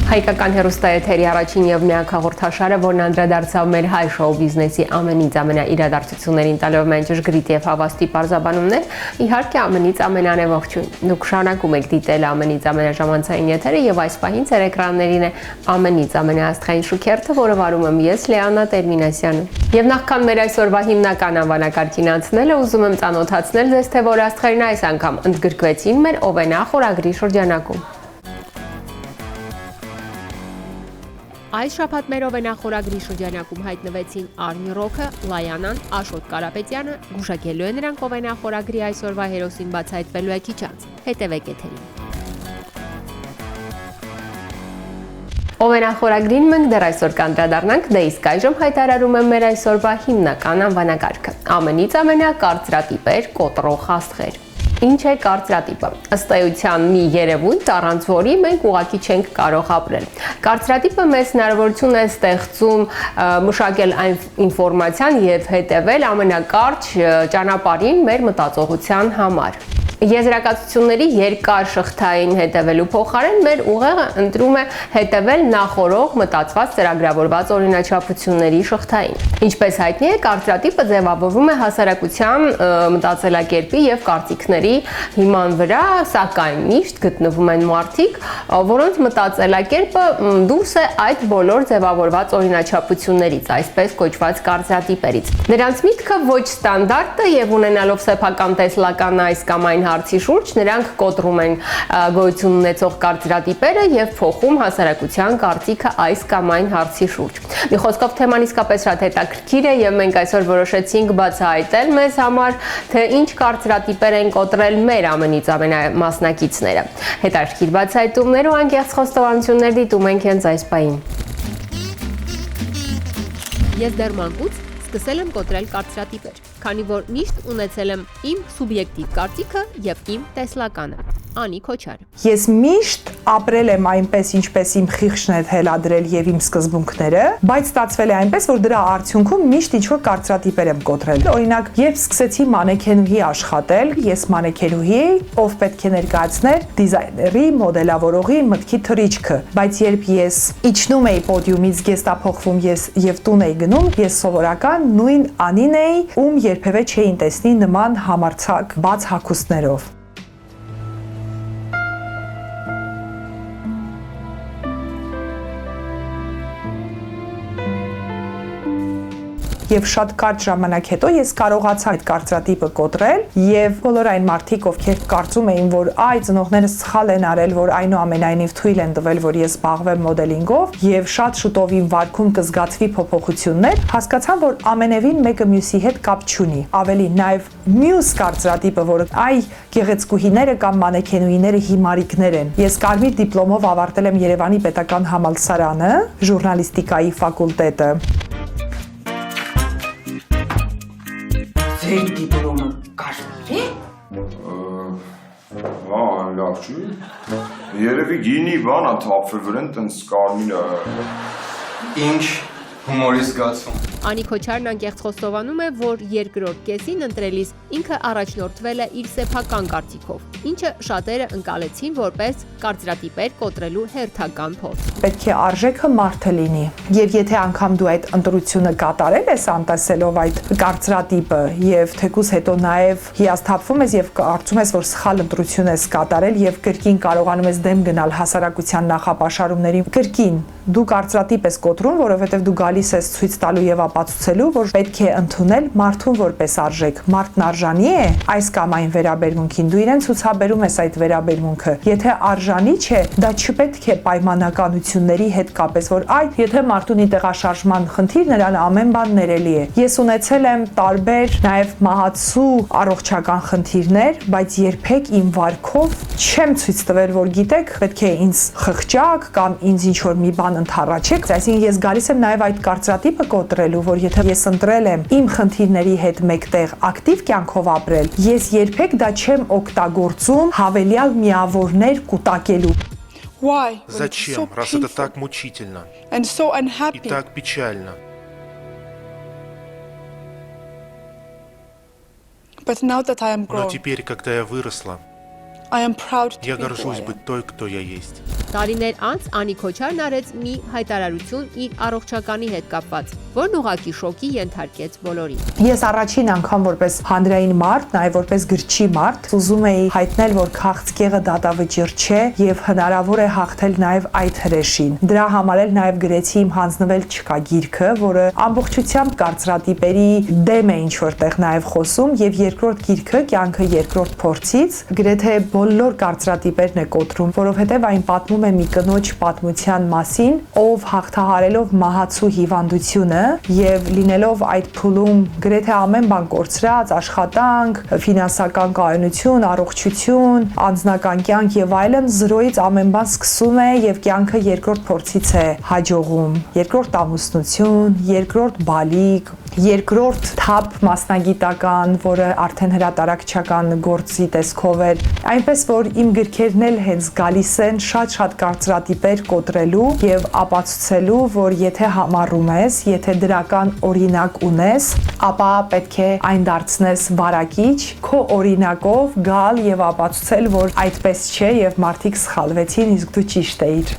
Հայկական հեռուստաեթերի առաջին եւ միակ հաղորդաշարը, որն անդրադարձավ մեր հայ շոու բիզնեսի ամենից ամենաիրադարձություններին տալով մենք ճշգրիտ եւ հավաստի բարձաբանումներ, իհարկե ամենից ամենանևողջույն։ Դուք շարունակում եք դիտել ամենից ամենաժամանցային եթերը եւ այս պահին ձեր էկրաններին է ամենից ամենաաստղային շուքերթը, որը վարում եմ ես, Լեանա Տերմինասյանը։ Եվ նախքան մեր այսօրվա հիմնական անվանակարգին անցնելը, ուզում եմ ծանոթացնել ձեզ, թե որ աստղերն այս անգամ ընդգրկվեցին մեր Օվենա խորագրի շրջանակում։ Այս շաբաթ մեր Օվենա խորագրի շրջանակում հայտնվեցին Արմի Ռոքը, Լայանան, Աշոտ Կարապետյանը, գուշակելու է նրանք Օվենա խորագրի այսօրվա հերոսին բացահայտվելու է քիչ անց։ Հետևեք էթերին։ Օվենա խորագրին մենք դեռ այսօր կանդրադառնանք, դե իսկ այժմ հայտարարում եմ մեր այսօրվա հիմնական անվանակարգը։ Ամենից ամենակարծրատիպեր կոտրող աստղեր։ Ինչ է կարծրատիպը։ Ըստ էության մի երևույթ, առանց որի մենք ուղղակի չենք կարող ապրել։ Կարծրատիպը մեզ հնարավորություն է ստեղծում մշակել այն ինֆորմացիան եւ հետեւել ամենակարճ ճանապարհին մեր մտածողության համար։ Եզրակացությունների երկար շղթային հետևելու փոխարեն մեր ուղեղը ընտրում է հետևել նախորդ մտածված ծրագրավորված օրինաչափությունների շղթային։ Ինչպես հայտնի է, կարծրատիպը ձևավորվում է հասարակության մտածելակերպի եւ կարծիքների հիման վրա, սակայն միշտ գտնվում են մարդիկ, որոնց մտածելակերպը դուրս է այդ բոլոր ձևավորված օրինաչափություններից, այսպես կոչված կարծրատիպերից։ Նրանց միտքը ոչ ստանդարտ է եւ ունենալով սեփական տեսլական այս կամ այն հարցի շուրջ նրանք կոտրում են գոյություն ունեցող կարծրատիպերը եւ փոխում հասարակության կարծիքը այս կամ այն հարցի շուրջ։ Մի խոսքով թեման իսկապես շատ հետաքրքիր է եւ մենք այսօր որոշեցինք բացահայտել մեզ համար, թե ինչ կարծրատիպեր են կոտրել մեր ամենից ամենամասնակիցները։ Հետաքրքիր բացահայտումներ ու անկեղծ խոստովանություններ դիտում ենք հենց այս պահին։ Ես դեռ մանկուց սկսել եմ կոտրել կարծրատիպեր, քանի որ միշտ ունեցել եմ իմ սուբյեկտիվ կարծիքը եւ իմ տեսլականը։ Անի Քոչար։ Ես միշտ ապրել եմ այնպես, ինչպես իմ խիղճն է թելադրել եւ իմ սկզբունքները, բայց ստացվել է այնպես, որ դրա արդյունքում միշտ ինչ-որ կարծրատիպեր եմ կոտրել։ Օրինակ, երբ սկսեցի մանեքենուհի աշխատել, ես մանեքենուհի էի, ով պետք է ներկայացներ դիզայների, մոդելավորողի մտքի թռիչքը, բայց երբ ես իջնում էի պոդիումից, գեստափոխվում եւ տուն էի գնում, ես սովորական նույն Անին էի, ում երբևէ չէին տեսնի նման համարձակ բաց հագուստներով։ Եվ շատ կարճ ժամանակ հետո ես կարողացա այդ կարծրատիպը կոտրել եւ բոլոր այն մարդիկ, ովքեր կարծում էին, որ այ ծնողներս սխալ են արել, որ այնուամենայնիվ թույլ են տվել, որ ես զբաղվեմ մոդելինգով եւ շատ շուտով իմ վարքում կզգացվի փոփոխություններ, հասկացան, որ ամենևին մեկը մյուսի հետ կապ չունի։ Ավելի նաեւ մյուս կարծրատիպը, որ այ գեղեցկուհիները կամ մանեքենուհիները հիմարիկներ են։ Ես կարմիր դիպլոմով ավարտել եմ Երևանի պետական համալսարանը, ժուրնալիստիկայի ֆակուլտետը։ Ձեր դիպլոմը կարմիր է։ Հա, լավ չի։ Երևի գինի բան է թափվել վրան, տենց կարմիր է։ Ինչ հումորի զգացում։ Անի Քոչարն անկեղծ խոստովանում է, որ երկրորդ կեսին ընտրելիս ինքը առաջնորդվել է իր սեփական կարծիքով, ինչը շատերը ընկալեցին որպես կարծրատիպեր կոտրելու հերթական փորձ։ Պետք է արժեքը մարդը լինի։ Եվ եթե անգամ դու այդ ընտրությունը կատարել ես անտեսելով այդ կարծրատիպը եւ թեկուզ հետո նաեւ հիասթափվում ես եւ կարծում ես, որ սխալ ընտրություն ես կատարել եւ կրկին կարողանում ես դեմ գնալ հասարակության նախապաշարումներին, կրկին դու կարծրատիպ ես կոտրում, որովհետեւ դու գալիս ես ցույց տալու եւ ապացուցելու, որ պետք է ընդունել մարդուն որպես արժեք։ Մարդն արժանի է այս կամ այն վերաբերմունքին, դու իրեն ցուցաբերում ես այդ վերաբերմունքը։ Եթե արժանի չէ, դա չպետք է պայմանականությունների հետ կապես, որ այ եթե մարդուն ի տեղաշարժման խնդիր, նրան ամեն բան ներելի է։ Ես ունեցել եմ տարբեր նաեւ մահացու առողջական խնդիրներ, բայց երբեք իմ վարքով չեմ ցույց տվել, որ գիտեք, պետք է ինձ խղճակ կամ ինձ ինչ որ մի բան ընդառաջեք, այսինքն ես գալիս եմ նաեւ այդ կարծրատիպը կոտրելու, որ եթե ես ընտրել եմ իմ խնդիրների հետ мեկտեղ ակտիվ կյանքով ապրել, ես երբեք դա չեմ օգտագործում հավելյալ միավորներ կուտակելու։ Why? Зачем, раз это так мучительно And so и unhappy. так печально? But now that I am Но grown, теперь, когда я выросла, I am proud to я be who I горжусь am. быть той, кто я есть. Տարիներ անց Անի Քոչարն արեց մի հայտարարություն իր առողջականի հետ կապված, որն ուղղակի շոկի ենթարկեց բոլորին։ Ես առաջին անգամ որպես հանրային մարդ, նաև որպես գրչի մարդ, ուզում էի հայտնել, որ քաղցկեղը դատավճիռ չէ եւ հնարավոր է հաղթել նաև այդ հրեշին։ Դրա համար էլ նաև գրեցի իմ հանձնվել չկա գիրքը, որը ամբողջությամբ կարծրատիպերի դեմ է ինչ որտեղ նաև խոսում եւ երկրորդ գիրքը կյանքը երկրորդ փորձից գրեթե բոլոր կարծրատիպերն է կոտրում, որովհետեւ այն պատմում է մի կնոջ պատմության մասին, ով հաղթահարելով մահացու հիվանդությունը եւ լինելով այդ փուլում գրեթե ամեն բան կորցրած, աշխատանք, ֆինանսական կայունություն, առողջություն, անձնական կյանք եւ այլն, զրոյից ամեն բան սկսում է եւ կյանքը երկրորդ փորձից է հաջողում։ Երկրորդ ամուսնություն, երկրորդ բալիկ, երկրորդ թափ մասնագիտական, որը արդեն հրատարակչական գործի տեսքով էր, այնպես որ իմ գրքերն էլ հենց գալիս են շատ կարծրատիպեր կոտրելու եւ ապացուցելու, որ եթե համառում ես, եթե դրական օրինակ ունես, ապա պետք է այն դարձնես վարակիչ, քո օրինակով գալ եւ ապացուցել, որ այդպես չէ եւ մարդիկ սխալվեցին, իսկ դու ճիշտ էիր։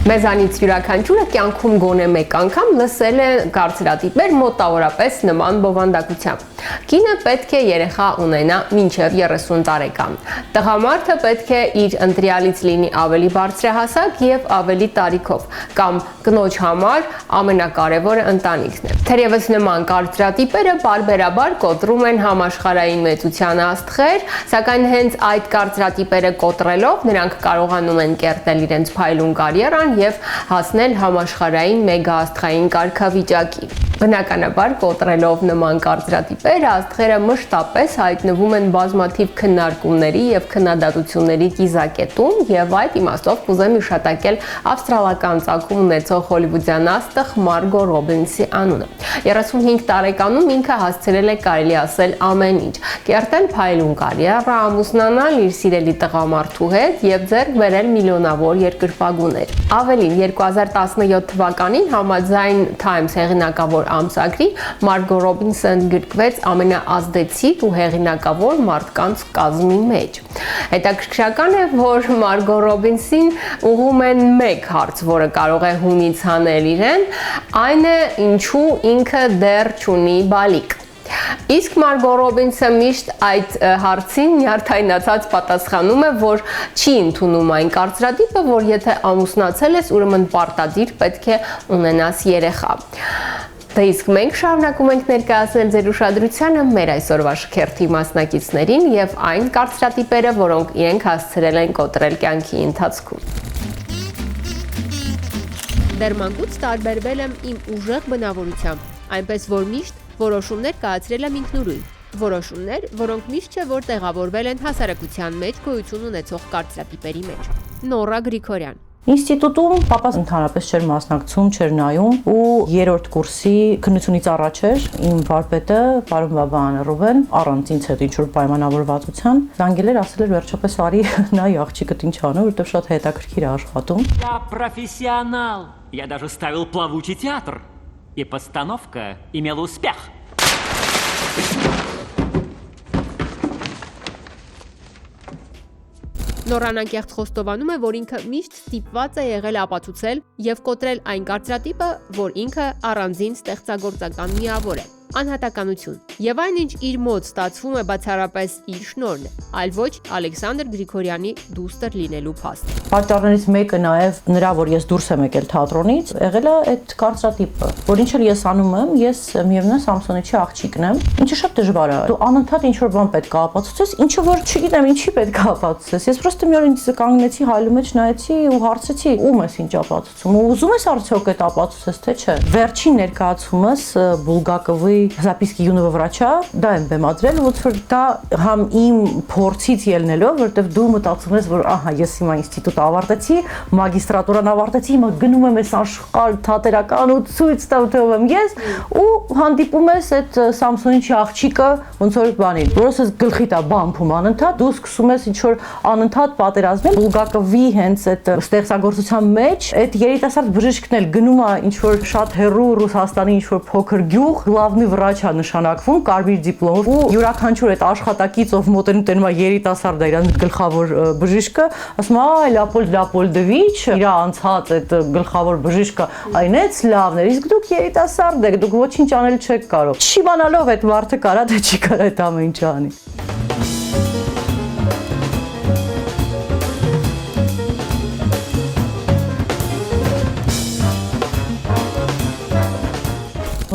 Մեզանից յուրաքանչյուրը կյանքում գոնե մեկ անգամ լսել է կարծրատիպեր մոտավորապես նման բովանդակությամբ։ Կինը պետք է երեխա ունենա մինչև 30 տարեկան։ Տղամարդը պետք է իր ընտրյալից լինի ավելի բարձրահասակ եւ ավելի տարիքով, կամ կնոջ համար ամենակարևորը ընտանիքն է։ Թերևս նման կարծրատիպերը բարբերաբար կոտրում են համաշխարհային մեծության աստղեր, սակայն հենց այդ կարծրատիպերը կոտրելով նրանք կարողանում են կերտել իրենց փայլուն կարիերան եւ հասնել համաշխարհային մեգաաստղային կարգավիճակի։ Բնականաբար կոտրելով նման կարծրատիպեր աստղերը մշտապես հայտնվում են բազմաթիվ քննարկումների եւ քննադատությունների կիզակետում եւ այդ իմաստով կուզեմ հիշատակել ավստրալական ծագում ունեցող հոլիվուդյան աստղ Մարգո Ռոբինսի անունը։ 35 տարեկանում ինքը հասցրել է կարելի ասել ամեն ինչ՝ կերտել փայլուն կարիերա, ամուսնանալ իր սիրելի տղամարդու հետ եւ ձեռք բերել միլիոնավոր երկրպագուներ։ Ավելին 2017 թվականին համաձայն Times հեղինակավոր ամսագրի Մարգո Ռոբինսը ընդգրկվեց ամենաազդեցիկ ու հեղինակավոր մարդկանց կազմի մեջ։ Հետաքրքրական է, որ Մարգո Ռոբինսին ուղղում են մեկ հարց, որը կարող է հունից հանել իրեն, այն է ինչու ինքը դեռ չունի բալիկ։ Իսկ Մարգո Ռոբինսը միշտ այդ հարցին նյարդայնացած պատասխանում է, որ չի ընդունում այն կարծրատիպը, որ եթե ամուսնացել ես, ուրեմն պարտադիր պետք է ունենաս երեխա։ Դե իսկ մենք շարունակում ենք ներկայացնել ձեր ուշադրությանը մեր այսօրվա շքերթի մասնակիցներին եւ այն կարծրատիպերը, որոնք իրենք հասցրել են կոտրել կյանքի ընթացքում։ Դեռ մանկուց տարբերվել եմ իմ ուժեղ բնավորությամբ, այնպես որ միշտ որոշումներ կայացրել եմ ինքնուրույն, որոշումներ, որոնք միշտ չէ որ տեղավորվել են հասարակության մեջ գոյություն ունեցող կարծրատիպերի մեջ։ Նորա Գրիգորյան։ Ինստիտուտում պապաս ընդհանրապես չէր մասնակցում, չէր նայում ու երրորդ կուրսի քննությունից առաջ էր իմ վարպետը, պարոն Բաբան Ռուբեն, առանց ինձ հետ ինչ-որ պայմանավորվածության, զանգել էր, ասել էր վերջապես արի նայ աղջիկդ ինչ անում, որովհետև շատ հետաքրքիր է աշխատում։ Я профессионал. Я даже ставил плавучий театр. И постановка имела успех. Նորան անկեղծ խոստովանում է, որ ինքը միշտ ստիպված է եղել ապացուցել եւ կոտրել այն կարծրատիպը, որ ինքը առանձին ստեղծագործական միավոր է, անհատականություն։ Եվ այն ինչ իր մոտ ստացվում է բացառապես իր շնորհն է, այլ ոչ Ալեքսանդր Գրիգորյանի դուստր լինելու փաստ։ Պատճառներից մեկը նաև նրա, որ ես դուրս եմ եկել թատրոնից, եղել է այդ կարծրատիպը, որ ինչ էլ ես անում եմ, ես միևնույն Սամսոնիչի աղջիկն եմ, ինչը շատ դժվար է։ Դու անընդհատ ինչ որ բան պետք է ապացուցես, ինչը որ չգիտեմ ինչի պետք է ապացուցես։ Ես պրոստը մի օր ինձ կանգնեցի հայլու մեջ նայեցի ու հարցեցի՝ ում ես ինչ ապացուցում։ Ու ուզում ես արդյոք այդ ապացուցես, թե չէ։ Վերջին ներկայացումս Բուլգակովի Записки юного врача, դա եմ բեմադրել, ոնց որ դա համ իմ փորձից ելնելով, որտեվ դու մտածում ես, որ ահա ես հիմա ինստիտուտ ավարտեցի, մագիստրատուրան ավարտեցի, հիմա գնում եմ այս աշխարհ թատերական ու ցույց տալու եմ ես ու հանդիպում ես այդ Սամսոնիչի աղջիկը ոնց որ բանին, որոնց գլխիդ է բամփում անընդհատ, դու սկսում ես ինչ որ անընդհատ պատերազմել Բուլգակովի հենց այդ ստեղծագործության մեջ, այդ երիտասարդ բժիշկն էլ գնում է ինչ որ շատ հեռու Ռուսաստանի ինչ որ փոքր գյուղ, գլավնի վրաչա նշանակվում կարմիր դիպլոմով ու յուրաքանչյուր այդ աշխատակիցով մոտենում տենումա երիտասարդը իրան գլխավոր բժիշկը ասում այ լապոլդվիչ իր անցած այդ գլխավոր բժիշկը այնեց լավն էր իսկ դուք երիտասարդ եք դուք ոչինչ անել չեք կարող չիմանալով այդ մարդը կարա թե չի կարա այդ ամեն ինչը անի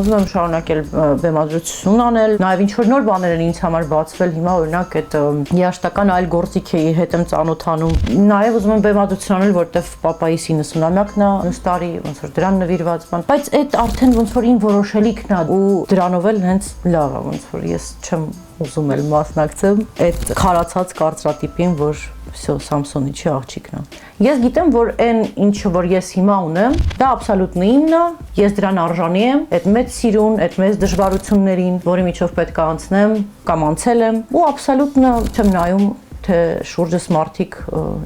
Ուզում եմ շարունակել բեմադրություն aնել, նաև ինչ-որ նոր բաներ են ինձ համար բացվել, հիմա օրինակ այդ երաշտական այլ գործիք է իր հետ եմ ծանոթանում, նաև ուզում եմ բեմադրություն անել, որտեվ պապայիս 90-ամյակն է նույն տարի, ոնց որ դրան նվիրված բան, բայց այդ արդեն ոնց որ ին որոշելիքն է ու դրանով էլ հենց լավ է, ոնց որ ես չեմ ուզում էլ մասնակցեմ այդ քարացած կարծրատիպին, որ всё Samsung-ի աղջիկն է։ Ես գիտեմ, որ այն ինչը որ ես հիմա ունեմ, դա աբսոլյուտն իմն է, ես դրան արժանի եմ, այդ մեծ սիրուն, այդ մեծ դժվարություններին, որի միջով պետք է անցնեմ, կամ անցել եմ, ու աբսոլյուտն չեմ նայում թե շուրջս մարդիկ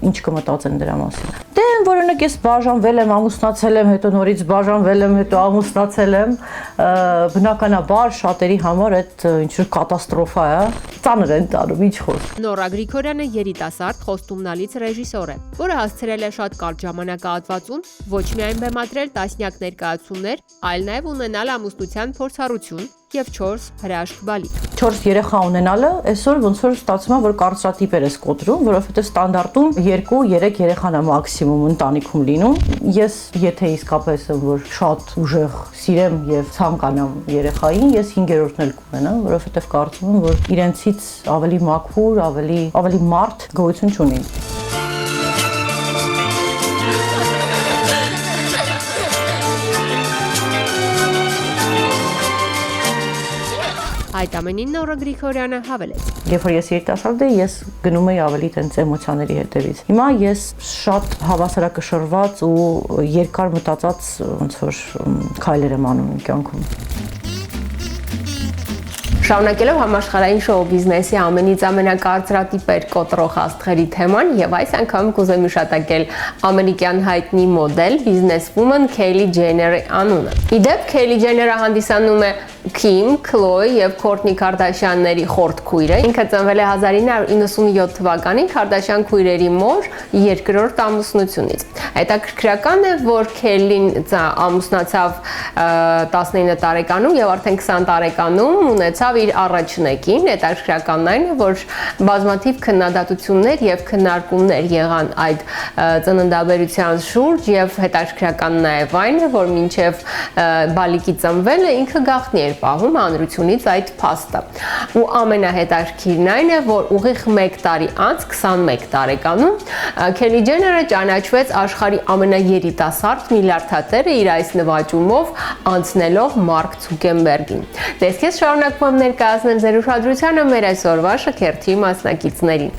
ինչ կմտածեն դրա մասին։ Դե որոնակ ես բաժանվել եմ, ամուսնացել եմ, հետո նորից բաժանվել եմ, հետո ամուսնացել եմ, բնականաբար շատերի համար այդ ինչ-որ կատաստրոֆա է, ծանր են տանում, ինչ խոսք։ Նորա Գրիգորյանը երիտասարդ խոստումնալից ռեժիսոր է, որը հասցրել է շատ կարճ ժամանակահատվածում ոչ միայն բեմադրել տասնյակ ներկայացումներ, այլ նաև ունենալ ամուսնության փորձառություն եւ 4 հրաշք բալիկ։ 4 երեխա ունենալը այսօր ոնց որ ստացվում է, որ կարծրատիպեր ես կոտրում, որովհետեւ ստանդարտում 2-3 երեխան է մաքսիմում ընտանիքում լինում։ Ես եթե իսկապես եմ որ շատ ուժեղ սիրեմ եւ ցանկանամ երեխային, ես 5-րդն էլ կունենամ, որովհետեւ կարծում եմ, որ իրենցից ավելի մաքուր, ավելի մարդ գոյություն չունի։ Այդ ամենին Նորա Գրիգորյանը հավելեց. Երբ որ ես երիտասարդ էի, ես գնում էի ավելի տենց էմոցիաների հետևից։ Հիմա ես շատ հավասարակշռված ու երկար մտածած ոնց որ քայլեր եմ անում կյանքում։ Շարունակելով համաշխարհային շոու բիզնեսի ամենից ամենակարծրատիպեր կոտրող աստղերի թեման եւ այս անգամ կուզեմ հիշատակել ամերիկյան հայտնի մոդել, բիզնեսվումեն Քեյլի Ջեյների անունը։ Իդեպ Քեյլի Ջեյները հանդիսանում է Քիմ, Քլոյ եւ Քորտնի Քարդաշյանների խորտ քույրը։ Ինքը ծնվել է 1997 թվականին Քարդաշյան քույրերի մոր երկրորդ ամուսնությունից։ Հետաքրքրական է, որ Քելլին ամուսնացավ 19 տարեկանում եւ արդեն 20 տարեկանում ունեցավ իր առաջնեկին։ Հետաքրքրականն այն է, որ բազմաթիվ քննադատություններ եւ քննարկումներ եղան այդ ծննդաբերության շուրջ եւ հետաքրքրական նաեւ այն է, որ մինչեւ բալիկի ծնվելը ինքը գաղտնի էր պահում հանրությունից այդ փաստը։ Ու ամենահետաքրքիրն այն է, որ ուղիղ 1 տարի անց 21 տարեկանում Քեյլի Ջեյները ճանաչվեց աշխարհի ամենաերիտասարդ միլիարդատերը իր այս նվաճումով անցնելով Մարկ Ցուկերբերգին։ Դες ես շարունակում եմ ներկայացնել ձեր ուշադրությանը մեր այսօրվա շքերթի մասնակիցներին։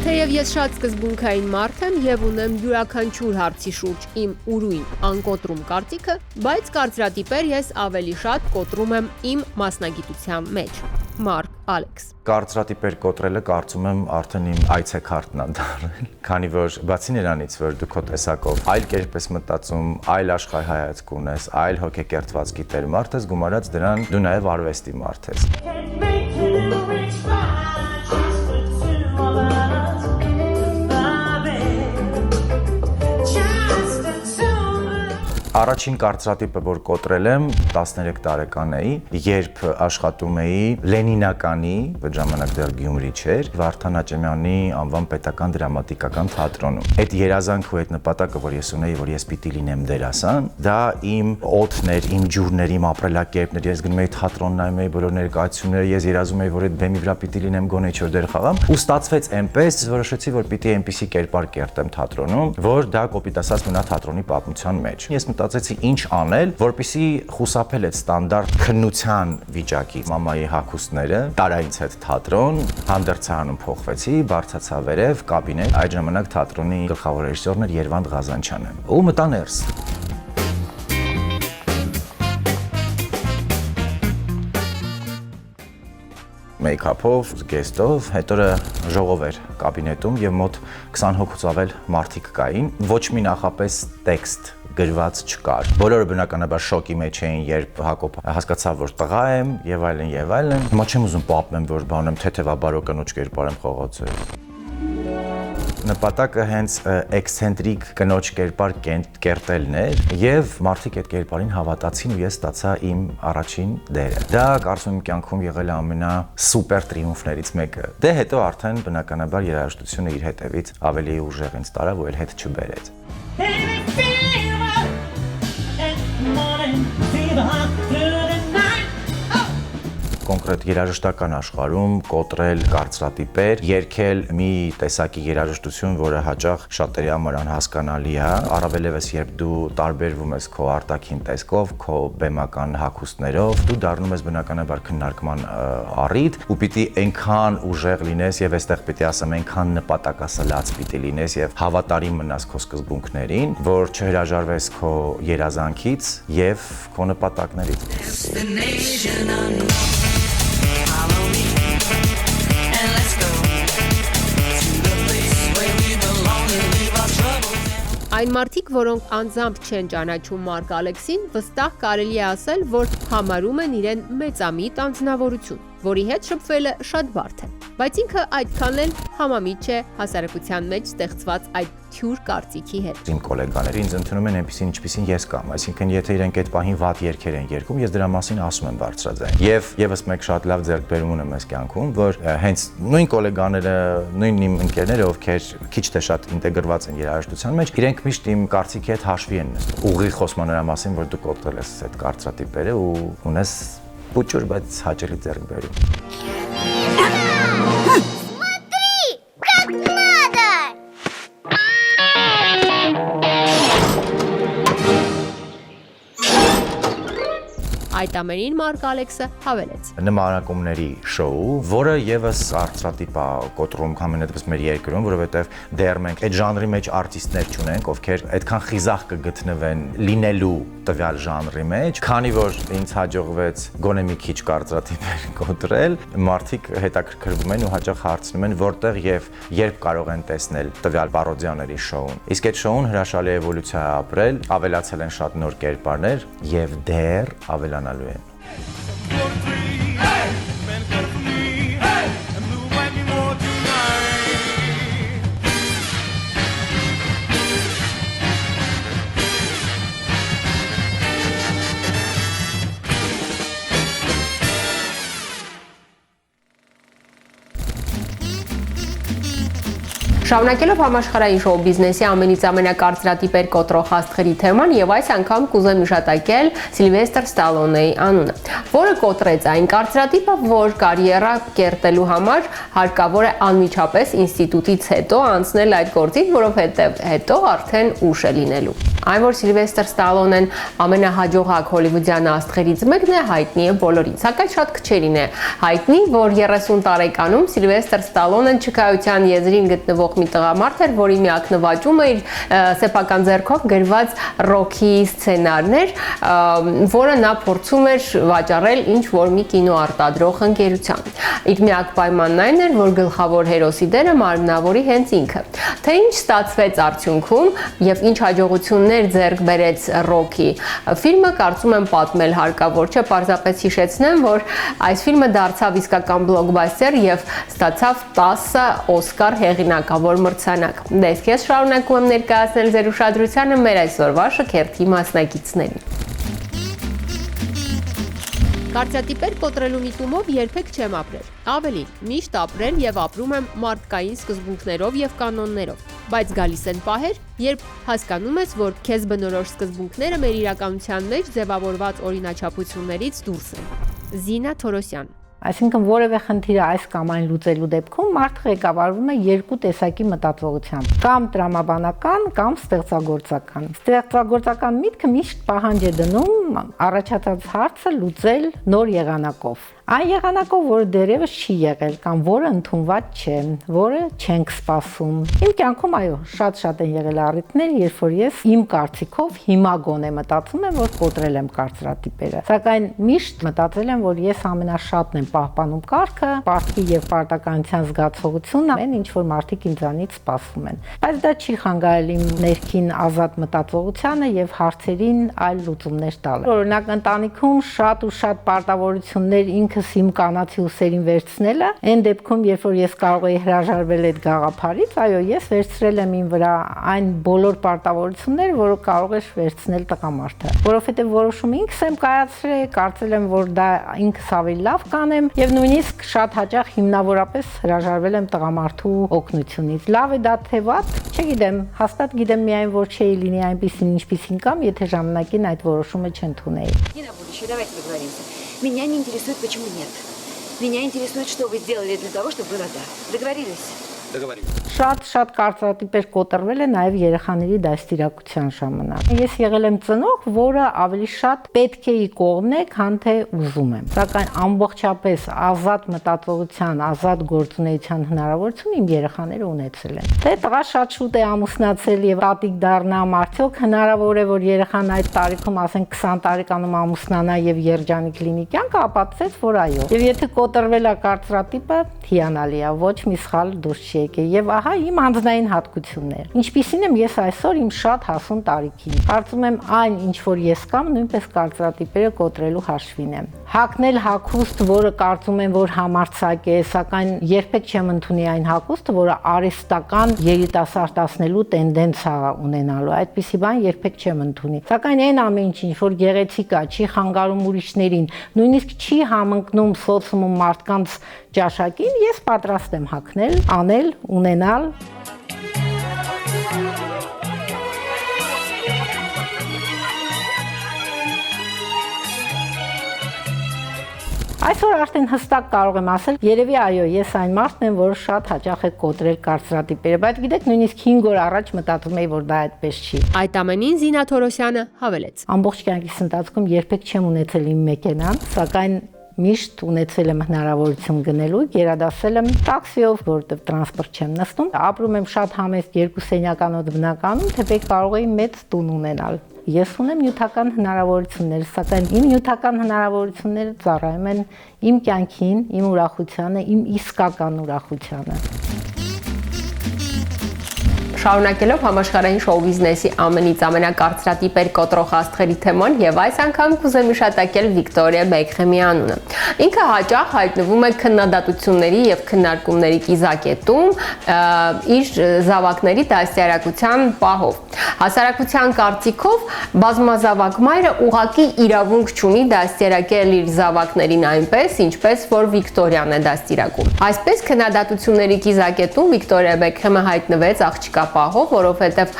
Թեև ես շատ սկզբունքային մարդ եմ եւ ունեմ յուրաքանչյուր հարցի շուրջ իմ ուրույն անկոտրում կարծիքը, բայց կարծրատիպեր ես ավելի շատ կոտրում եմ իմ մասնագիտության մեջ։ Մարկ Ալեքս։ Կարծրատիպեր կոտրելը կարծում եմ արդեն իմ այցեքարտն է դառել, քանի որ բացի նրանից, որ դու քո տեսակով այլ կերպ ես մտածում, այլ աշխարհ հայացք ունես, այլ հոգեկերտված գիտեր մարդ ես, գումարած դրան դու նաև արվեստի մարդ ես։ Առաջին կարծրատիպը, որ կոտրել եմ 13 տարեկան էի, երբ աշխատում էի Լենինականի, այդ ժամանակ դեռ Գյումրի չէր, Վարդան Աճեմյանի անվան պետական դրամատիկական թատրոնում։ Այդ երազանքը ու այդ նպատակը, որ ես ունեի, որ ես պիտի լինեմ դերասան, դա իմ օդներ, իմ ջուրներ, իմ ապրելակերպն էր։ Ես գնում էի թատրոն, նայում էի բոլոր ներկայացումները, ես երազում էի, որ այդ բեմի վրա պիտի լինեմ գոնե ինչ-որ դեր խաղամ, ու ստացվեց այնպես, որոշեցի, որ պիտի այնպիսի կերպար կերտեմ թատրոնում, որ դա կոպիտ ասած մնա թատրոնի պատմության մեջ։ Ես մտածեցի ինչ անել, որպեսզի խուսափել այդ ստանդարտ քննության վիճակից։ Մամայի հագուստները տարա ինձ հետ թատրոն, հանդերձանում փոխվեցի, բարձացա վերև, կաբինետ։ Այդ ժամանակ թատրոնի գլխավոր ռեժիսորն էր Երվանդ Ղազանչյանը։ Ու մտա ներս։ Մեյքափով, գեստով, հետո ժողով էր կաբինետում եւ մոտ 20 հոգուց ավել մարդիկ կային։ Ոչ մի նախապես տեքստ գրված չկար։ Բոլորը բնականաբար շոկի մեջ էին, երբ Հակոբ հասկացավ, որ տղա եմ եւ այլն եւ այլն։ Հիմա չեմ ուզում պատմեմ, որ բանեմ թեթևաբարո կնոջ կերպար եմ խաղացել։ Նպատակը հենց էքսցենտրիկ կնոջ կերպար կերտելն էր եւ մարդիկ այդ կերպարին հավատացին ու ես ստացա իմ առաջին դերը։ Դա կարծում եմ կյանքում եղել է ամենասուպեր տրիումֆներից մեկը։ Դե հետո արդեն բնականաբար երաժշտությունը իր հետևից ավելի ուժեղ ինձ տարավ ու էլ հետ չբերեց։ Կոնկրետ երաժշտական աշխարհում կոտրել կարծրատիպեր, երգել մի տեսակի երաժշտություն, որը հաճախ շատերի համար անհասկանալի է, առավելևս երբ դու տարբերվում ես քո արտաքին տեսքով, քո բեմական հագուստներով, դու դառնում ես բնականաբար քննարկման առիթ ու պիտի այնքան ուժեղ լինես եւ այստեղ պիտի ասեմ այնքան նպատակասլաց պիտի լինես եւ հավատարիմ մնաս քո սկզբունքներին, որ չհրաժարվես քո երազանքից եւ քո նպատակներից։ Այն մարդիկ, որոնք անձամբ չեն ճանաչում Մարկ Ալեքսին, վստահ կարելի է ասել, որ համարում են իրեն մեծամիտ անձնավորություն, որի հետ շփվելը շատ բարդ է, բայց ինքը այդքան էլ համամիտ չէ հասարակության մեջ ստեղծված այդ թյուր կարծիքի հետ։ Իմ գոլեգաները ինձ ընդունում են այնպեսին, ինչպեսին ես կամ, այսինքն եթե իրենք այդ պահին վատ երգեր են երգում, ես դրա մասին ասում եմ բարձրաձայն։ Եվ եւս մեկ շատ լավ ձեռքբերում ունեմ այս կյանքում, որ հենց նույն գոլեգաները, նույն իմ ընկերները, ովքեր քիչ թե շատ ինտեգրված են երաժշտության մեջ, իրենք միշտ իմ կարծիքի հետ հաշվի են նստում։ Ուղիղ խոսում նրա մասին, որ դու կոտրել ես այդ կարծրատիպերը ու ունես փոճուր, բայց հաճելի ձեռքբերում։ Այդ ամենին Մարկ Ալեքսը հավելեց. Նմանակումների շոու, որը եւս արծրատիպ է կոտրում համենայնպես մեր երկրում, որովհետեւ դեռ մենք այդ ժանրի մեջ արտիստներ չունենք, ովքեր այդքան խիզախ կգտնվեն լինելու տվյալ ժանրի մեջ, քանի որ ինձ հաջողվեց գոնե մի քիչ կարծրատիպեր կոտրել, մարդիկ հետաքրքրվում են ու հաճախ հարցնում են որտեղ եւ երբ կարող են տեսնել տվյալ պարոդիաների շոուն։ Իսկ այդ շոուն հրաշալի էվոլյուցիա է ապրել, ավելացել են շատ նոր կերպարներ եւ դեռ ավելանալու են։ Շարունակելով համաշխարհային շոու բիզնեսի ամենից ամենակարծրատիպեր կոտրող աստղերի թեման եւ այս անգամ կուզեմ հիշատակել Սիլվեստր Ստալոնեի անունը, որը կոտրեց այն կարծրատիպը, որ կարիերա կերտելու համար հարկավոր է անմիջապես ինստիտուտից հետո անցնել այդ գործից, որովհետեւ հետո արդեն ուշ է լինելու։ Այն որ Սիլվեստր Ստալոնեն ամենահաջողակ հոլիվուդյան աստղերից մեկն է, հայտնի է բոլորին, սակայն շատ քչերին է հայտնի, որ 30 տարեկանում Սիլվեստր Ստալոնեն չքայության եզրին գտնվող մի տղամարդ էր, որի միակ նվաճումը իր սեփական ձեռքով գրված ռոքի սցենարներ, որը նա փորձում էր վաճառել ինչ որ մի կինոարտադրող ընկերության։ Իր միակ պայմանն այն էր, որ գլխավոր հերոսի դերը մարմնավորի հենց ինքը։ Թե ինչ ստացվեց արդյունքում եւ ինչ հաջողություններ ձեռք բերեց Ռոքի ֆիլմը, կարծում եմ պատմել հարկավոր չէ, պարզապես հիշեցնեմ, որ այս ֆիլմը դարձավ իսկական բլոկբասթեր եւ ստացավ 10 Օսկար հեղինակավոր մրցանակ։ Դες ես շարունակում եմ ներկայացնել ձեր ուշադրությանը մեր այսօրվա շքերթի մասնակիցներին։ Կարծրատիպեր կոտրելու միտումով երբեք չեմ ապրել։ Ավելին, միշտ ապրել եւ ապրում եմ մարդկային սկզբունքներով եւ կանոններով, բայց գալիս են պահեր, երբ հասկանում ես, որ քեզ բնորոշ սկզբունքները մեր իրականության մեջ ձևավորված օրինաչափություններից դուրս են։ Զինա Թորոսյան։ Այսինքն որևէ խնդիր այս կամ այն լուծելու դեպքում մարդը ղեկավարվում է երկու տեսակի մտածողությամբ՝ կամ տրամաբանական, կամ ստեղծագործական։ Ստեղծագործական միտքը միշտ պահանջ է դնում առաջացած հարցը լուծել նոր եղանակով։ Այն եղանակով, որը դեռևս չի եղել կամ որը ընդունված չէ, որը չենք սպասում։ Իմ կյանքում այո, շատ են եղել առիթներ, երբ որ ես իմ կարծիքով հիմա գոնե մտածում եմ, որ կոտրել եմ կարծրատիպերը։ Սակայն միշտ մտածել եմ, որ ես ամենաշատն եմ պահպանում կարգը, պարտքի եւ պարտականության զգացողությունը, այն ինչ որ մարդիկ ինձանից սպասում են։ Բայց դա չի խանգարել իմ ներքին ազատ մտածողությանը եւ հարցերին այլ լուծումներ տալը։ Օրինակ ընտանիքում շատ ու շատ պարտավորություններ ինքս իմ կանացի ուսերին վերցնելը, այն դեպքում, երբ որ ես կարող եի հրաժարվել այդ գաղափարից, այո, ես վերցրել եմ իմ վրա այն բոլոր պարտավորությունները, որը կարող էր վերցնել տղամարդը, որովհետեւ որոշում ինքս եմ կայացրել, կարծել եմ, որ դա ինքս ավելի լավ կանեմ եւ նույնիսկ շատ հաճախ հիմնավորապես հրաժարվել եմ տղամարդու օգնությունից։ Լավ է դա թե վատ, չգիտեմ, հաստատ գիտեմ միայն, որ չէի լինի այնպեսին, ինչպեսին կամ, եթե ժամանակին այդ որոշումը չընդունեի։ Не на будущее, давайте договоримся. Меня не интересует, почему нет. Меня интересует, что вы сделали для того, чтобы было да. Договорились? Շատ կարծրատիպեր կոտրվել է նաև երեխաների դաստիարակության ժամանակ։ Ես եղել եմ ծնող, որը ավելի շատ պետք է ի կողմն է, քան թե ուզում եմ։ Սակայն ամբողջապես ազատ մտածողության, ազատ գործունեության հնարավորություն իմ երեխաները ունեցել են։ Դե տղա շատ շուտ է ամուսնացել եւ տատիկ դառնամ, արդյոք հնարավոր է, որ երեխան այդ տարիքում, ասենք 20 տարեկանում ամուսնանա եւ երջանիկ լինի կյանքը, ապացուցեց, որ այո։ Եվ եթե կոտրվել է կարծրատիպը, հիանալի է, ոչ մի սխալ դուրս չի եկել։ Եվ ահա իմ անձնային հատկություններ։ Ինչպիսին եմ ես այսօր իմ շատ հասուն տարիքին։ Կարծում եմ այն, ինչ որ ես կամ, նույնպես կարծրատիպերը կոտրելու հաշվին եմ։ Հակնել հագուստ, որը կարծում եմ, որ համարձակ է, սակայն երբեք չեմ ընդունի այն հագուստը, որը արհեստական երիտասարդացնելու տենդենս է ունենալու։ Այդպիսի բան երբեք չեմ ընդունի։ Սակայն այն ամեն ինչ, որ գեղեցիկ է, չի խանգարում ուրիշներին, նույնիսկ չի համընկնում սոցիումում մարդկանց ճաշակին, ես պատրաստ եմ հագնել, անել, ունենալ։ Այսօր արդեն հստակ կարող եմ ասել, երևի այո, ես այն մարդն եմ, որ շատ հաճախ է կոտրել կարծրատիպերը, բայց գիտեք, նույնիսկ 5 օր առաջ մտածում էի, որ դա այդպես չի։ Այդ ամենին Զինա Թորոսյանը հավելեց. Ամբողջ կյանքիս ընթացքում երբեք չեմ ունեցել իմ մեքենան, սակայն միշտ ունեցել եմ հնարավորություն գնելու, գերադասել եմ տաքսիով, որովհետև տրանսպորտ չեմ նստում։ Ապրում եմ շատ համեստ 2 սենյականոց բնականում, թեպետ կարող էի մեծ տուն ունենալ։ Ես ունեմ նյութական հնարավորություններ, սակայն իմ նյութական հնարավորությունները ծառայում են իմ կյանքին, իմ ուրախությանը, իմ իսկական ուրախությանը։ Շարունակելով համաշխարհային շոու բիզնեսի ամենից ամենակարծրատիպեր կոտրող աստղերի թեման եւ այս անգամ կուզեմ հիշատակել Վիկտորիա Բեքհեմի անունը։ Ինքը հաճախ հայտնվում է քննադատությունների եւ քննարկումների կիզակետում իր զավակների դաստիարակության պահով։ Հասարակության կարծիքով բազմազավակ մայրը ուղղակի իրավունք չունի դաստիարակել իր զավակներին այնպես, ինչպես որ Վիկտորիան է դաստիարակում։ Այսպես քննադատությունների կիզակետում Վիկտորիա Բեքհեմը հայտնվեց աղջկա պահով, որովհետև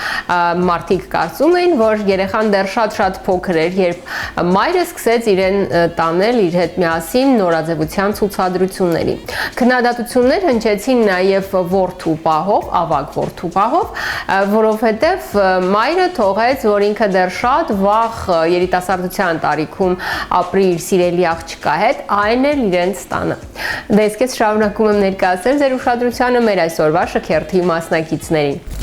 մարդիկ կարծում էին, որ երեխան դեռ շատ փոքր էր, երբ մայրը սկսեց իրեն տանել իր հետ միասին նորաձևության ցուցադրությունների։ Քննադատություններ հնչեցին նաև որդու պահով, ավագ որդու պահով, որովհետև մայրը թողեց, որ ինքը դեռ շատ վաղ երիտասարդության տարիքում ապրի իր սիրելի աղջկա հետ, այն էլ իրենց տանը։ Դե այսպես շարունակում եմ ներկայացնել ձեր ուշադրությանը մեր այսօրվա շքերթի մասնակիցներին։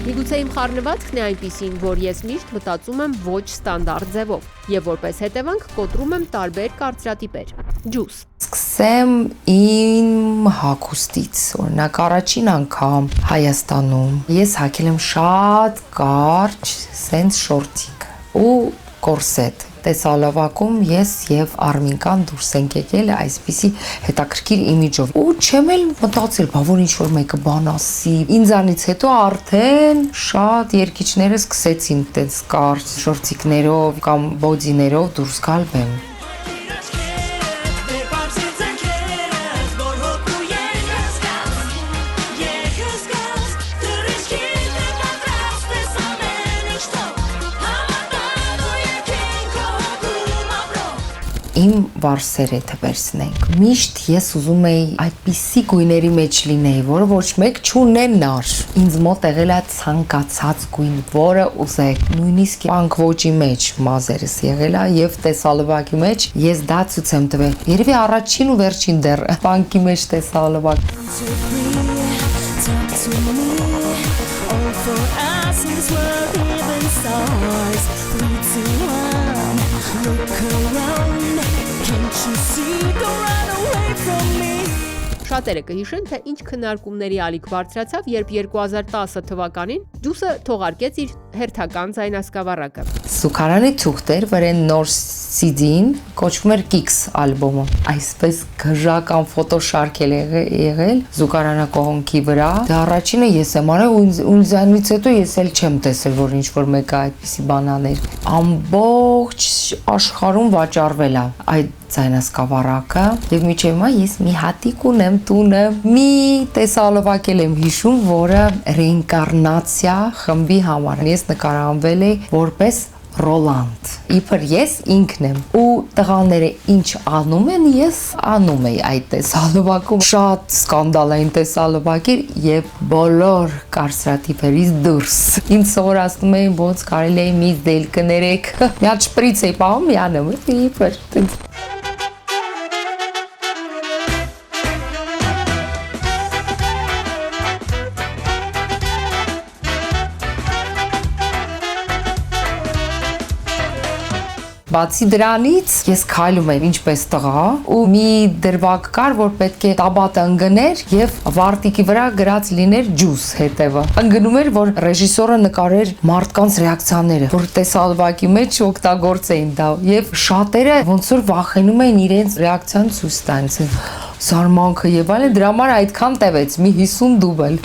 Միգուցե իմ խառնվածքն է այնպիսին, որ ես միշտ մտածում եմ ոչ ստանդարտ ձևով եւ որպես հետևանք կոտրում եմ տարբեր կարծրատիպեր։ Ջուս։ Սկսեմ իմ հագուստից, օրինակ առաջին անգամ Հայաստանում ես հագել եմ շատ կարճ սենց շորտիկ ու կորսետ։ Տեսալավակում ես եւ Արմինկան դուրս ենք եկել այսպիսի հետաքրքիր իմիջով ու չեմ էլ մտածել, բա որ ինչ որ մեկը բան ասի։ Ինձանից հետո արդեն շատ երգիչները սկսեցին այդպես կարճ շորտիկներով կամ բոդիներով դուրս գալ բեմ։ Իմ վարսերը թե վերցնենք։ Միշտ ես ուզում էի այդպիսի գույների մեջ լինեի, որը ոչ մեկ չունենար։ Ինձ մոտ եղել է ցանկացած գույն, որը ուզեք, նույնիսկ պանկ ոճի մեջ մազերս եղել է եւ տեսալվակի մեջ ես դա ցույց եմ տվել։ Երևի առաջին ու վերջին դեռ պանկի մեջ տեսալվակ։ Շատերը կհիշեն, թե ինչ քննարկումների ալիք բարձրացավ, երբ 2010 թվականին Ջուսը թողարկեց իր հերթական ձայնասկավառակը։ Զուգարանի թուղթեր, որեն նոր CD-ին կոչվում էր Kicks ալբոմը։ Այսպես գժական ֆոտոշարք էլ եղել զուգարանակողոնքի վրա։ Դա առաջինը ես եմ արել ու ինձանից հետո ես էլ չեմ տեսել, որ ինչ-որ մեկը այդպիսի բան աներ։ Ամբողջ աշխարհում վաճառվել է այդ ձայնասկավառակը եւ միջև հիմա ես մի հատիկ ունեմ տունը, մի տեսալովակել եմ հիշում, որը ռեինկարնացիա խմբի համար։ Ես նկարահանվել եմ որպես Ռոլանդ։ Իբր ես ինքն եմ ու տղաները ինչ անում են, ես անում եի այդ տեսալովակում։ Շատ սկանդալային տեսալովակ էր եւ բոլոր կարծրատիպերից դուրս։ Ինձ սովորացնում էին ոնց կարելի է մի դել կներեք։ Մի հատ շպրից էի պահում, միանում իբր։ Բացի դրանից ես քայլում եմ ինչպես տղա ու մի դրվագ կար, որ պետք է տաբատը ընկներ եւ վարտիկի վրա գրած լիներ ջուս հետևը։ Ընկնում էր, որ ռեժիսորը նկարեր մարդկանց ռեակցիաները, որ տեսալվակի մեջ օգտագործեին դա եւ շատերը ոնց որ վախենում էին իրենց ռեակցիան ցույց տալ։ Զարմանքը եւ այլն, դրա համար այդքան տևեց, մի 50 դուբլ։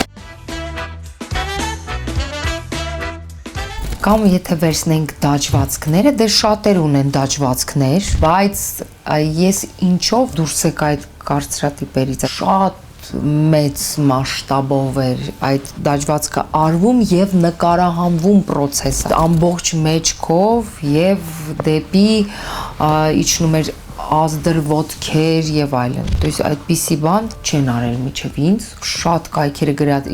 Կամ եթե վերցնենք դաջվածքները, դե շատեր ունեն դաջվածքներ, բայց ես ինչով դուրս եկա այդ կարծրատիպերից, շատ մեծ մասշտաբով էր այդ դաջվածքը արվում եւ նկարահանվում process-ը ամբողջ մեջքով եւ դեպի իջնում էր ազդր ոտքեր եւ այլն։ То есть այդպիսի բան չեն արել միջև ինձ։ Շատ կայքերը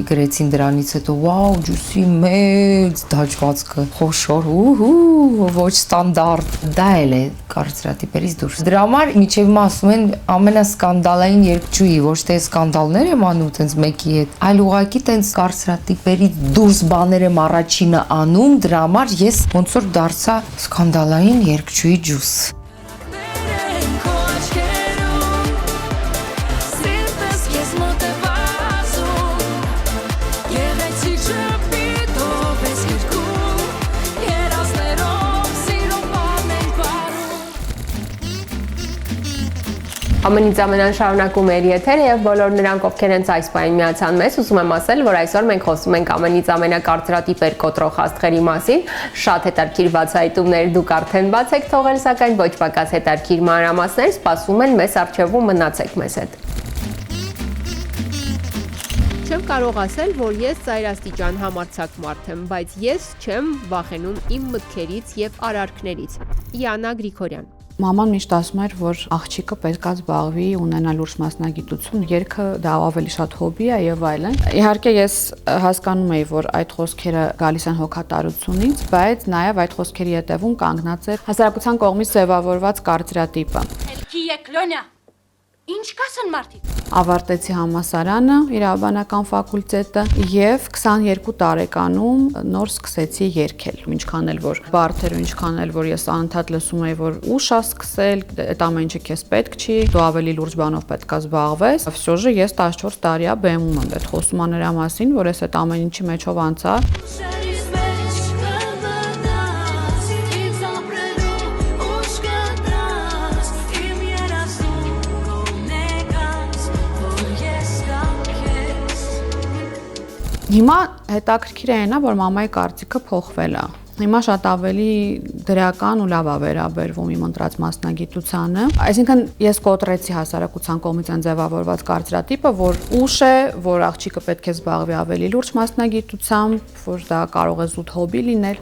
գրեցին դրանից հետո, վաու, ջուսի մեծ դաջվածքը, խոշոր, ոչ ստանդարտ։ Դա էլ է կարծրատիպերից դուրս։ Դրա համար միջև հիմա ասում են ամենասկանդալային երգչուհի, ոչ թե սկանդալներ եմ անում տենց մեկի հետ, այլ ուղղակի տենց կարծրատիպերից դուրս բաներ եմ առաջինը անում, դրա համար ես ոնց որ դարձա սկանդալային երգչուհի ջուս։ Ամենից ամենան շարունակում էր եթերը եւ բոլոր նրանք, ովքեր հենց այս պահին միացան մեզ, ուզում եմ ասել, որ այսօր մենք խոսում ենք ամենից ամենակարծրատիպեր կոտրող աստղերի մասին։ Շատ հետաքրքիր բացահայտումներ դուք արդեն բաց եք թողել, սակայն ոչ պակաս հետաքրքիր մանրամասներ սպասում են մեզ առջևում, մնացեք մեզ հետ։ Չեմ կարող ասել, որ ես ծայրաստիճան համարձակ մարդ եմ, բայց ես չեմ վախենում իմ մտքերից եւ արարքներից։ Յանա Գրիգորյան։ Մաման միշտ ասում էր, որ աղջիկը պետք է զբաղվի, ունենա լուրջ մասնագիտություն, երգը դա ավելի շատ հոբի է եւ այլն։ Իհարկե ես հասկանում էի, որ այդ խոսքերը գալիս են հոգատարությունից, բայց նաեւ այդ խոսքերի հետևում կանգնած էր հասարակության կողմից ձևավորված կարծրատիպը։ Ելքի եք, Լոնյա։ Ինչ կասեն մարդիկ։ Ավարտեցի համալսարանը, իրավաբանական ֆակուլտետը եւ 22 տարեկանում նոր սկսեցի երգել։ Ինչքան էլ որ բարդ էր, ինչքան էլ որ ես անընդհատ լսում էի, որ ուշ է սկսել, այդ ամեն ինչը քեզ պետք չի, դու ավելի լուրջ բանով պետք է զբաղվես։ Всё же ես 14 տարի է բեմում եմ, այդ խոսում է նրա մասին, որ ես այդ ամեն ինչի մեջով անցա։ Հիմա հետաքրքիր է նա, որ մամայի կարծիքը փոխվել է։ Հիմա շատ ավելի դրական ու լավ է վերաբերվում իմ ընտրած մասնագիտությանը։ Այսինքն ես կոտրեցի հասարակության կողմից ձևավորված կարծրատիպը, որ ուշ է, որ աղջիկը պետք է զբաղվի ավելի լուրջ մասնագիտությամբ, որ դա կարող է զուտ հոբի լինել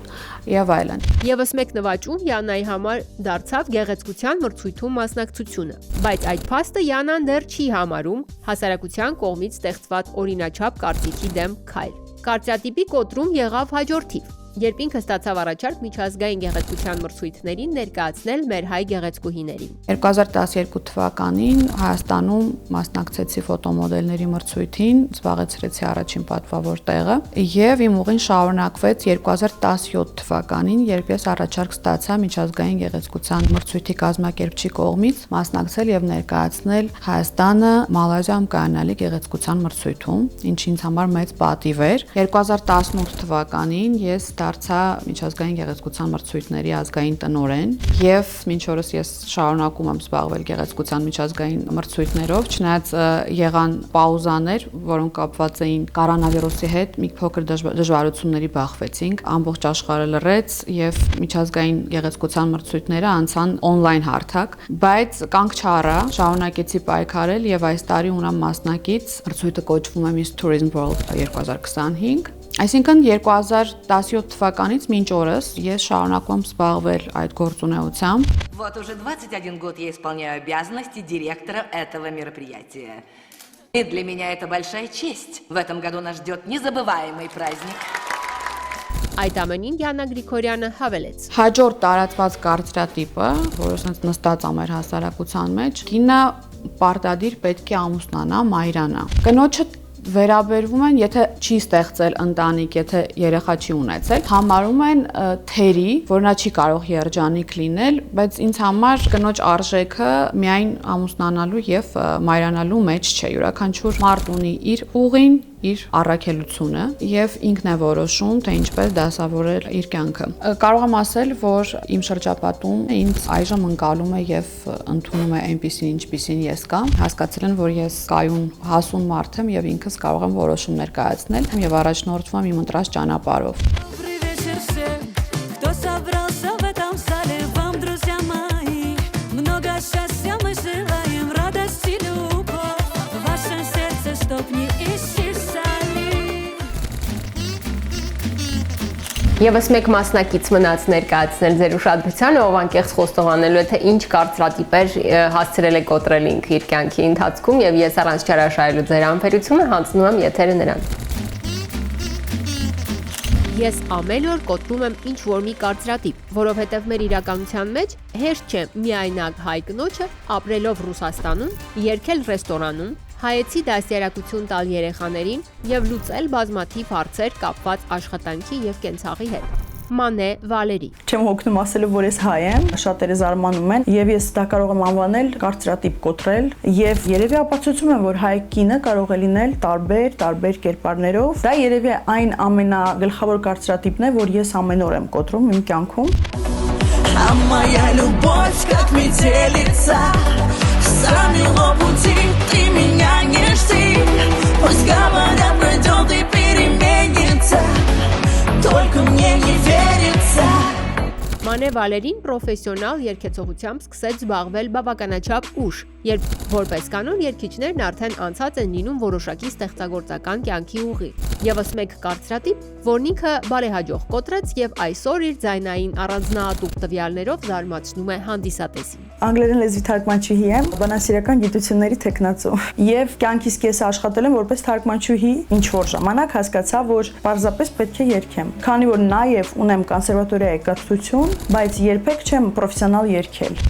եւ այլն։ Եվս մեկ նվաճում Յանայի համար դարձավ գեղեցկության մրցույթում մասնակցությունը, բայց այդ փաստը Յանան դեռ չի համարում հասարակության կողմից ստեղծված օրինաչափ կարծիքի դեմ քայլ։ Կարծրատիպի կոտրում եղավ հաջորդիվ։ երբ ինքը ստացավ առաջարկ միջազգային գեղեցկության մրցույթներին ներկայացնել մեր հայ գեղեցկուհիներին։ 2012 թվականին Հայաստանում մասնակցեցի ֆոտոմոդելների մրցույթին, զբաղեցրեցի առաջին պատվավոր տեղը եւ իմ ուղին շարունակվեց 2017 թվականին, երբ ես առաջարկ ստացա միջազգային գեղեցկության մրցույթի կազմակերպչի կողմից մասնակցել եւ ներկայացնել Հայաստանը Մալազիայում կայանալի գեղեցկության մրցույթում, ինչը ինձ համար մեծ պատիվ էր։ 2018 թվականին ես դարձա միջազգային գեղեցկության մրցույթների ազգային տնօրեն եւ մինչ օրս ես շարունակում եմ զբաղվել գեղեցկության միջազգային մրցույթներով, չնայած եղան պաուզաներ, որոնք կապված էին կորոնավիրուսի հետ, մի փոքր դժվարությունների բախվեցինք, ամբողջ աշխարհը լռեց եւ միջազգային գեղեցկության մրցույթները անցան on-line հարթակ, բայց կանգ չառա, շարունակեցի պայքարել եւ այս տարի ունեմ մասնակից, մրցույթը կոչվում է Miss Tourism World 2025։ Այսինքն 2017 թվականից մինչ օրս ես շարունակում եմ զբաղվել այդ գործունեությամբ։ Вот уже 21 год я исполняю обязанности директора этого мероприятия. И для меня это большая честь. В этом году нас ждет незабываемый праздник. Այդ ամենին Յանա Գրիգորյանը հավելեց. Հաջորդ տարածված կարծրատիպը, որը նստած է մեր հասարակության մեջ, կինը պարտադիր պետք է ամուսնանա, մայրանա։ Կնոջը վերաբերվում են, եթե չի ստեղծել ընտանիք, եթե երեխա չի ունեցել, համարում են թերի, որ նա չի կարող երջանիկ լինել, բայց ինձ համար կնոջ արժեքը միայն ամուսնանալու եւ մայրանալու մեջ չէ։ Յուրաքանչյուր մարդ ունի իր ուղին, իր առաքելությունը եւ ինքն է որոշում, թե ինչպես դասավորել իր կյանքը։ Կարող եմ ասել, որ իմ շրջապատում ինձ այժմ ընկալում է եւ ընդունում է այնպիսին, ինչպիսին ես կամ, հասկացել են, որ ես կայուն հասուն մարդ եմ եւ ինքս կարող եմ որոշումներ կայացնել եւ առաջնորդվում եմ իմ ընտրած ճանապարհով։ Եվս մեկ մասնակից մնաց ներկայացնել ձեր ուշադրությանը, ով անկեղծ խոստովանելու է, թե ինչ կարծրատիպեր հասցրել է կոտրել ինքը իր կյանքի ընթացքում, եւ ես առանց չարաշահելու ձեր համբերությունը հանձնում եմ եթերը նրան։ Ես ամեն օր կոտրում եմ ինչ որ մի կարծրատիպ, որովհետև մեր իրականության մեջ հեշտ չէ միայնակ հայ կնոջը ապրելով Ռուսաստանում, երգել ռեստորանում, հայեցի դասյարակություն տալ երեխաներին եւ լուծել բազմաթիվ հարցեր կապված աշխատանքի եւ կենցաղի հետ։ Մանե Վալերի։ Չեմ հոգնում ասելու, որ ես հայ եմ, շատերը զարմանում են եւ ես դա կարող եմ անվանել կարծրատիպ կոտրել եւ երևի ապացուցում եմ, որ հայ կինը կարող է լինել տարբեր կերպարներով։ Դա երևի այն ամենագլխավոր կարծրատիպն է, որ ես ամեն օր եմ котрում իմ կյանքում։ А моя любовь как метелица, замело пути, ты меня не жди. Пусть говорят, пройдет и переменится, только мне не верится. Մանե Վալերին պրոֆեսիոնալ երգեցողությամբ սկսեց զբաղվել բավականաչափ ուշ, երբ որպես կանոն երգիչներն արդեն անցած են լինում որոշակի ստեղծագործական կյանքի ուղի։ Եվս մեկ կարծրատիպ, որն ինքը բարեհաջող կոտրեց եւ այսօր իր ձայնային առանձնահատուկ տվյալներով զարմացնում է հանդիսատեսին։ Անգլերեն լեզվի թարգմանչուհի եմ, բանասիրական գիտությունների թեկնածու եւ կյանքիս կեսը աշխատել եմ որպես թարգմանչուհի, ինչ որ ժամանակ հասկացա, որ պարզապես պետք է երգեմ, քանի որ նաեւ ունեմ կոնսերվատորիայի կրթություն, բայց երբեք չեմ պրոֆեսիոնալ երգել։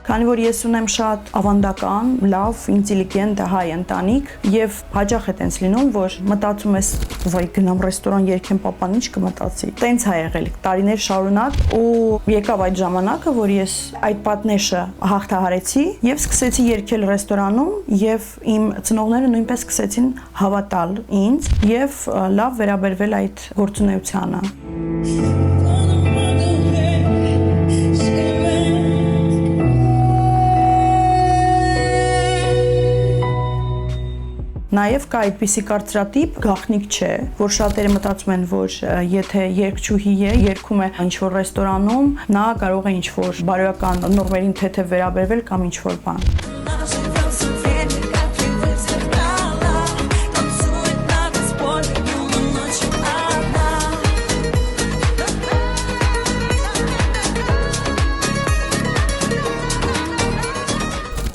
Քանի որ ես ունեմ շատ ավանդական, լավ, ինտելիգենտ հայ ընտանիք եւ հաճախ է տենց լինում, որ մտածում ես, վայ գնամ ռեստորան երգեմ, պապան ինչ կմտածի։ Տենց է եղել տարիներ շարունակ ու եկավ այդ ժամանակը, որ ես այդ պատնեշը հաղթահարեցի եւ սկսեցի երգել ռեստորանում եւ իմ ծնողները նույնպես սկսեցին հավատալ ինձ եւ լավ վերաբերվել այդ գործունեությանը։ Նաև կա այդպիսի կարծրատիպ, գաղտնիք չէ, որ շատերը մտածում են, որ եթե երգչուհի է, երգում է ինչ-որ ռեստորանում, նա կարող է ինչ-որ բարոյական նորմերին թեթև վերաբերվել կամ ինչ-որ բան։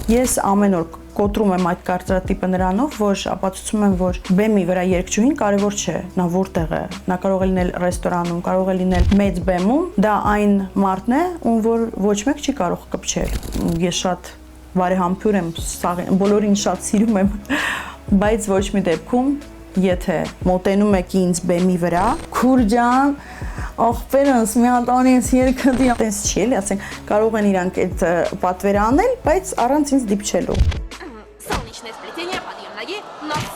Ես ամեն օր կոտրում եմ այդ կարծրատիպը նրանով, որ ապացուցում եմ, որ բեմի վրա երգչուհին կարևոր չէ, նա որտեղ է, նա կարող է լինել ռեստորանում, կարող է լինել մեծ բեմում, դա այն մարդն է, ում որ ոչ մեկ չի կարող կպչել։ Ես շատ բարեհամբույր եմ, բոլորին շատ սիրում եմ, բայց ոչ մի դեպքում, եթե մոտենում եք ինձ բեմի վրա, քուր ջան, ախպերս մի հատ անես երգը դի, այդպես չի էլի, ասենք կարող են իրանք այդ պատվերը անել, բայց առանց ինձ դիպչելու։ Солнечное сплетение, подъем ноги, нос.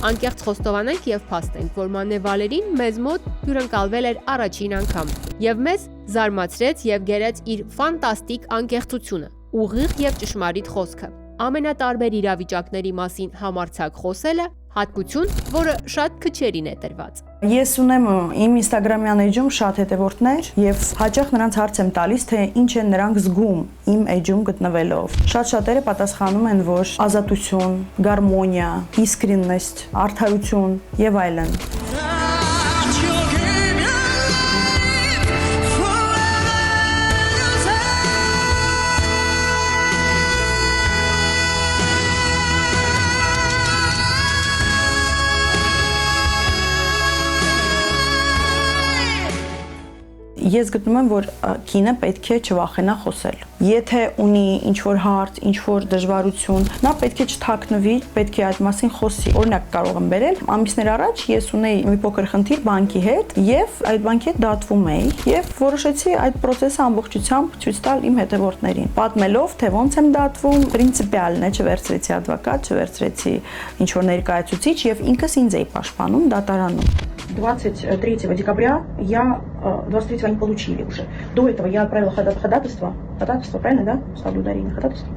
Անկեղծ խոստովանենք եւ փաստենք, որ Մանե Վալերին մեզ մոտ հյուրընկալվել էր առաջին անգամ եւ մեզ զարմացրեց եւ գերեց իր ֆանտաստիկ անկեղծությունը, ուղիղ եւ ճշմարիտ խոսքը, ամենատարբեր իրավիճակների մասին համարձակ խոսելը, հատկություն, որը շատ քչերին է տրված։ Ես ունեմ իմ Instagram-յան էջում շատ հետևորդներ եւ հաճախ նրանց հարց եմ տալիս, թե ինչ են նրանք զգում իմ էջում գտնվելով։ Շատ շատերը պատասխանում են, որ ազատություն, գարմոնիա, искренность, արդարություն եւ այլն։ Ես գտնում եմ, որ կինը պետք է չվախենա խոսել։ Եթե ունի ինչ-որ հարց, ինչ-որ դժվարություն, նա պետք է չթաքնվի, պետք է այդ մասին խոսի։ Օրինակ կարող եմ բերել, ամիսներ առաջ ես ունեի մի փոքր խնդիր բանկի հետ եւ այդ բանկի հետ դատվում էի եւ որոշեցի այդ process-ը ամբողջությամբ ցույց տալ իմ հետևորդներին, պատմելով, թե ոնց եմ датվում, պրինցիպիալն է, չվերցրեցի адвокат, չվերցրեցի ինչ-որ ներկայացուցիչ եւ ինքս инձ էի պաշտպանում դատարանում։ 23 декабря я 23-го они получили уже. До этого я отправила ходатайство, правильно, да? Ставлю ударение, ходатайство,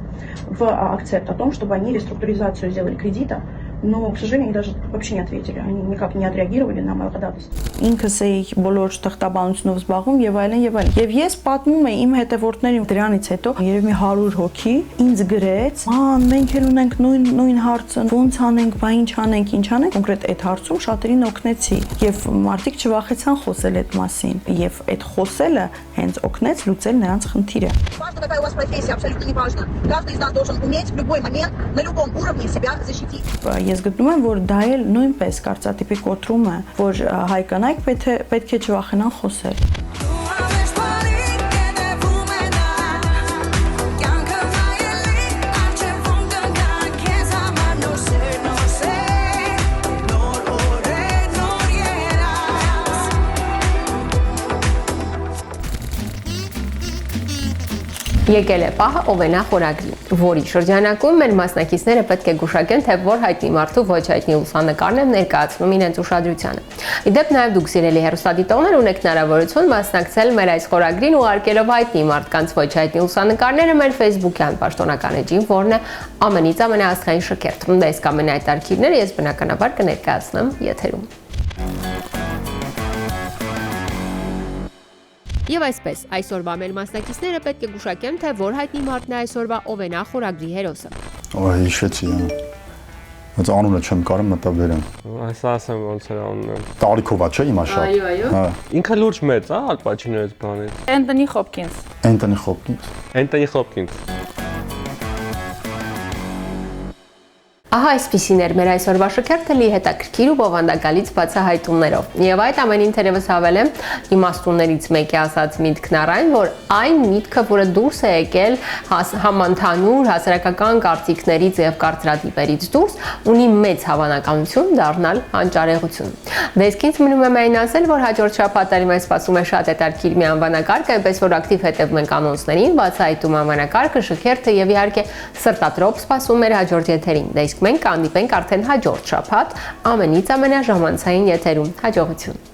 в акцепт о том, чтобы они реструктуризацию сделали кредита, но, к сожалению, они даже вообще не ответили, они никак не отреагировали на мое ходатайство. Ինքս էի բոլոր թղթաբանությունով զբաղվում եւ այլն եւ այլն։ Եվ ես պատմում եմ իմ հետևորդներին դրանից հետո երևի 100 հոգի ինձ գրեց. «Ման, մենք էլ ունենք նույն հարցը, ո՞նց անենք, բա ինչ անենք, ինչ անենք»։ Կոնկրետ այդ հարցում շատերին օգնեցի եւ մարդիկ չվախեցան խոսել այդ մասին եւ այդ խոսելը հենց օգնեց լուծել նրանց խնդիրը։ Важно, какая у вас профессия, абсолютно не важно. Каждый из нас должен уметь в любой момент, на любом уровне себя защитить. Ես գտնում եմ, որ դա էլ նույնպես կարծրատիպի կոտրում է, որ հայ կանայք պետք է չվախենան խոսել։ Եկել է պահը Օվենա խորագրի, որի շրջանակում մեր մասնակիցները պետք է գուշակեն, թե որ հայտնի մարդու ոչ հայտնի լուսանկարն են ներկայացնում իրենց ուշադրությանը։ Իդեպ նաև դուք սիրելի հեռուստադիտողներ ունեք հնարավորություն մասնակցել մեր այս խորագրին ուղարկելով հայտնի մարդկանց ոչ հայտնի լուսանկարները մեր Facebook-յան պաշտոնական էջին, որն է ամենից ամենաաստղային շքերթը։ Դες կամենա այդ արքիվները ես բնականաբար կներկայացնեմ եթերում։ Եվ այսպես, այսօրվա մեր մասնակիցները պետք է գուշակեն, թե որ հայտնի մարդն է այսօրվա Օվենա խորագրի հերոսը։ Հիշեցի, բայց անունը չեմ կարող մտաբերեմ։ Այս ասեմ ոնց էր անունը։ Տարիքովա չէ հիմա շատ։ Այո։ Ինքը լուրջ մեծ է, Ալ Պաչինոյից բանից։ Էնթոնի Հոփքինս։ Էնթոնի Հոփքինս։ Ահա այսպիսին էր մեր այսօրվա շքերթը լի հետաքրքիր ու բովանդակալից բացահայտումներով։ Եվ այդ ամենին թերևս հավելեմ իմաստուններից մեկի ասած միտքն առայն, որ այն միտքը, որը դուրս է եկել համընդհանուր հասարակական կարծիքներից եւ կարծրատիպերից դուրս, ունի մեծ հավանականություն դառնալ հանճարեղություն։ Դեսքից մնում է միայն ասել, որ հաջորդ շաբաթ մեզ սպասում է շատ հետաքրքիր մի անվանակարգ, այնպես որ ակտիվ հետևում ենք անոնսներին, բացահայտում անվանակարգը, շքերթը եւ իհարկե սրտատրոփ սպասում մեր հաջորդ եթերին։ Մենք կհանդիպենք արդեն հաջորդ շաբաթ ամենից ամենաժամանցային եթերում։ Հաջողություն։